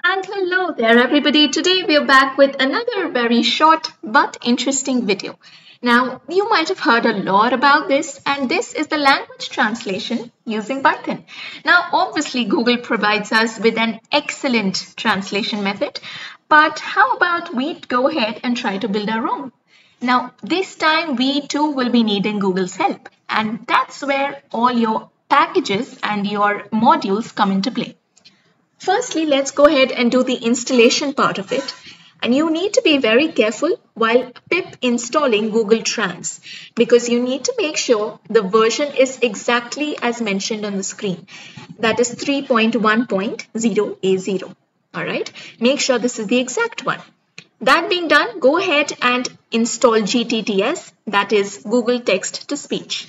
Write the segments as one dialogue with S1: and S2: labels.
S1: And hello there, everybody. Today we are back with another very short but interesting video. Now, you might have heard a lot about this, and this is the language translation using Python. Now, obviously, Google provides us with an excellent translation method, but how about we go ahead and try to build our own? Now, this time we too will be needing Google's help, and that's where all your packages and your modules come into play. Firstly, let's go ahead and do the installation part of it. And you need to be very careful while pip installing Google Trans because you need to make sure the version is exactly as mentioned on the screen. That is 3.1.0A0. All right, make sure this is the exact one. That being done, go ahead and install GTTS, that is Google Text to Speech.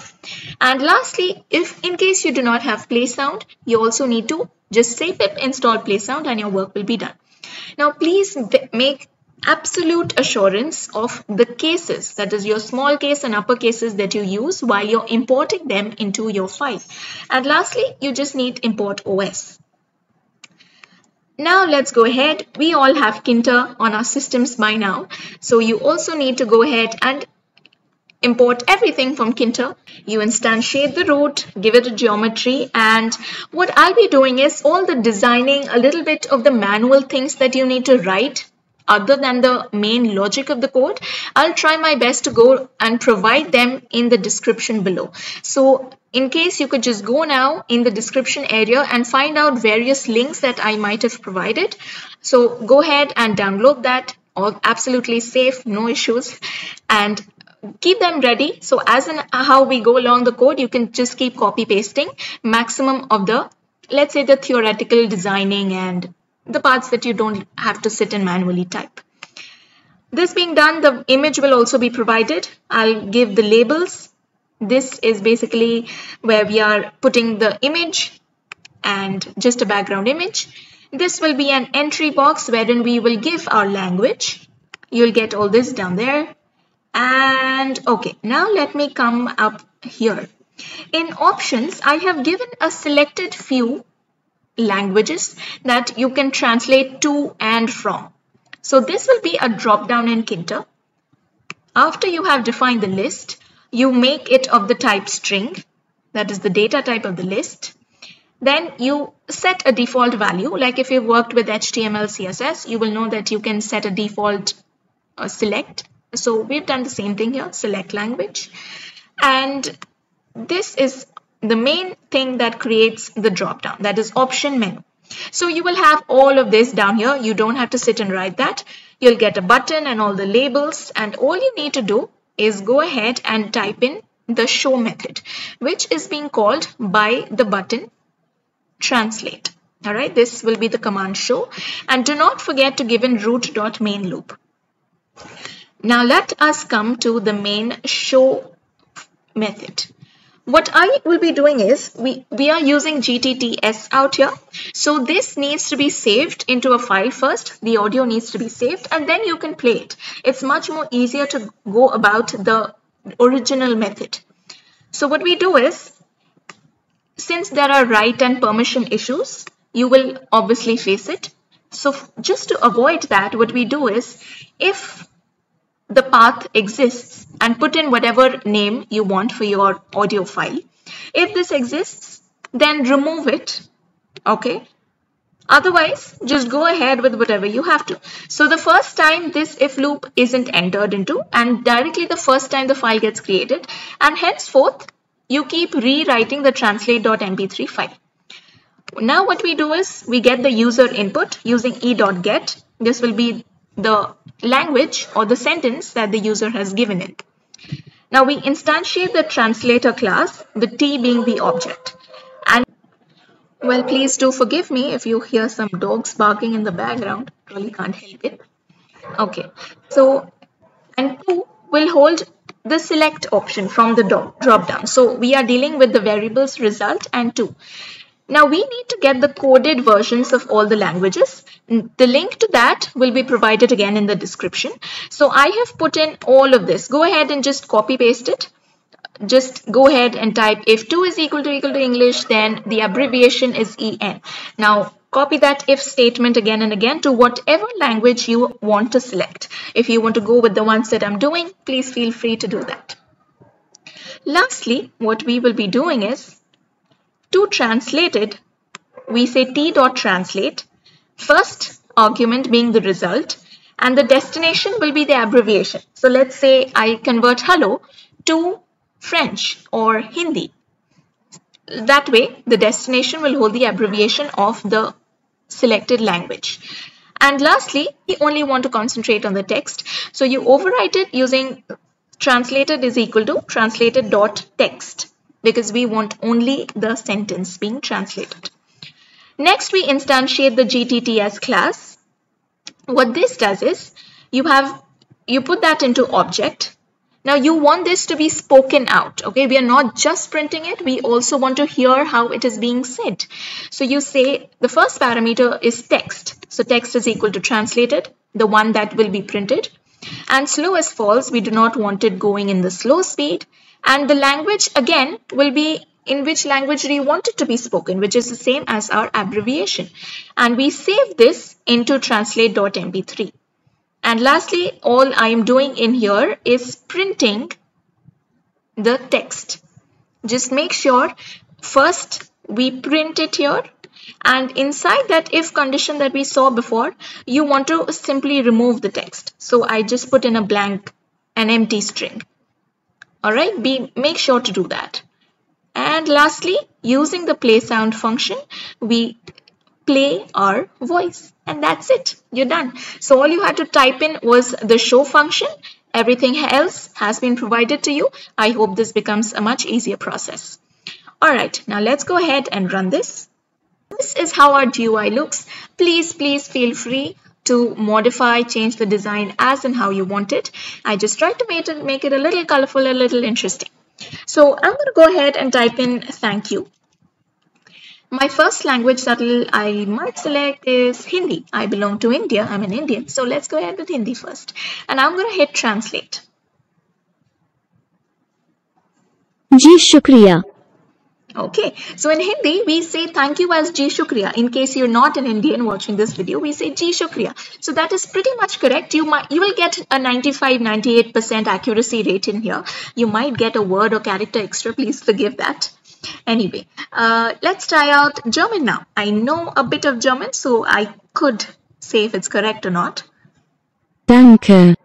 S1: And lastly, if in case you do not have PlaySound, you also need to just say pip install PlaySound and your work will be done. Now, please make absolute assurance of the cases, that is your small case and upper cases that you use while you're importing them into your file. And lastly, you just need import OS. Now let's go ahead. We all have Kinter on our systems by now. So you also need to go ahead and import everything from Kinter. You instantiate the root, give it a geometry, and what I'll be doing is all the designing, a little bit of the manual things that you need to write other than the main logic of the code. I'll try my best to go and provide them in the description below. So in case you could just go now in the description area and find out various links that I might have provided. So go ahead and download that, all absolutely safe, no issues, and keep them ready. So as in how we go along the code, you can just keep copy pasting maximum of the, let's say, the theoretical designing and the parts that you don't have to sit and manually type. This being done, the image will also be provided. I'll give the labels. This is basically where we are putting the image and just a background image. This will be an entry box wherein we will give our language. You'll get all this down there. And okay, now let me come up here. In options, I have given a selected few languages that you can translate to and from. So this will be a drop down in Kinter. After you have defined the list, you make it of the type string, that is the data type of the list. Then you set a default value, like if you've worked with HTML, CSS, you will know that you can set a default select. So we've done the same thing here, select language. And this is the main thing that creates the drop down, that is option menu. So you will have all of this down here. You don't have to sit and write that. You'll get a button and all the labels, and all you need to do is go ahead and type in the show method, which is being called by the button translate. All right, this will be the command show, and do not forget to give in root.main loop. Now let us come to the main show method. What I will be doing is we are using GTTS out here. So this needs to be saved into a file first. The audio needs to be saved and then you can play it. It's much more easier to go about the original method. So what we do is, since there are right and permission issues, you will obviously face it. So just to avoid that, what we do is, if the path exists, and put in whatever name you want for your audio file. If this exists, then remove it, okay? Otherwise, just go ahead with whatever you have to. So the first time this if loop isn't entered into, and directly the first time the file gets created, and henceforth, you keep rewriting the translate.mp3 file. Now what we do is, we get the user input using e.get. This will be the language or the sentence that the user has given it. Now we instantiate the translator class, the T being the object. And well, please do forgive me if you hear some dogs barking in the background. Really can't help it. Okay, so and 2 will hold the select option from the drop down. So we are dealing with the variables result and 2. Now we need to get the coded versions of all the languages. The link to that will be provided again in the description. So I have put in all of this. Go ahead and just copy paste it. Just go ahead and type if 2 is equal to English, then the abbreviation is EN. Now copy that if statement again and again to whatever language you want to select. If you want to go with the ones that I'm doing, please feel free to do that. Lastly, what we will be doing is to translate it, we say t.translate, first argument being the result, and the destination will be the abbreviation. So let's say I convert hello to French or Hindi. That way, the destination will hold the abbreviation of the selected language. And lastly, we only want to concentrate on the text. So you overwrite it using translated is equal to translated.text because we want only the sentence being translated. Next, we instantiate the GTTS class. What this does is you put that into object. Now you want this to be spoken out, okay? We are not just printing it, we also want to hear how it is being said. So you say the first parameter is text. So text is equal to translated, the one that will be printed. And slow is false, we do not want it going in the slow speed. And the language again will be in which language do you want it to be spoken, which is the same as our abbreviation. And we save this into translate.mp3. And lastly, all I am doing in here is printing the text. Just make sure first we print it here, and inside that if condition that we saw before, you want to simply remove the text. So I just put in a blank, an empty string. All right, make sure to do that. And lastly, using the play sound function, we play our voice, and that's it. You're done. So all you had to type in was the show function. Everything else has been provided to you. I hope this becomes a much easier process. All right, now let's go ahead and run this. This is how our GUI looks. Please feel free to modify, change the design as and how you want it. I just tried to make it a little colorful, a little interesting. So I'm going to go ahead and type in thank you. My first language that I might select is Hindi. I belong to India. I'm an Indian. So let's go ahead with Hindi first. And I'm going to hit translate.
S2: Ji shukriya.
S1: Okay. So in Hindi, we say thank you as Ji shukriya. In case you're not an Indian watching this video, we say Ji shukriya. So that is pretty much correct. You will get a 95-98% accuracy rate in here. You might get a word or character extra. Please forgive that. Anyway, let's try out German now. I know a bit of German, so I could say if it's correct or not.
S2: Danke.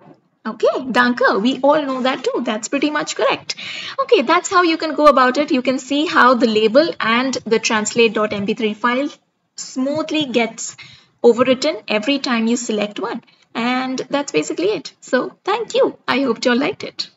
S1: Okay, danke. We all know that too. That's pretty much correct. Okay, that's how you can go about it. You can see how the label and the translate.mp3 file smoothly gets overwritten every time you select one. And that's basically it. So thank you. I hope you all liked it.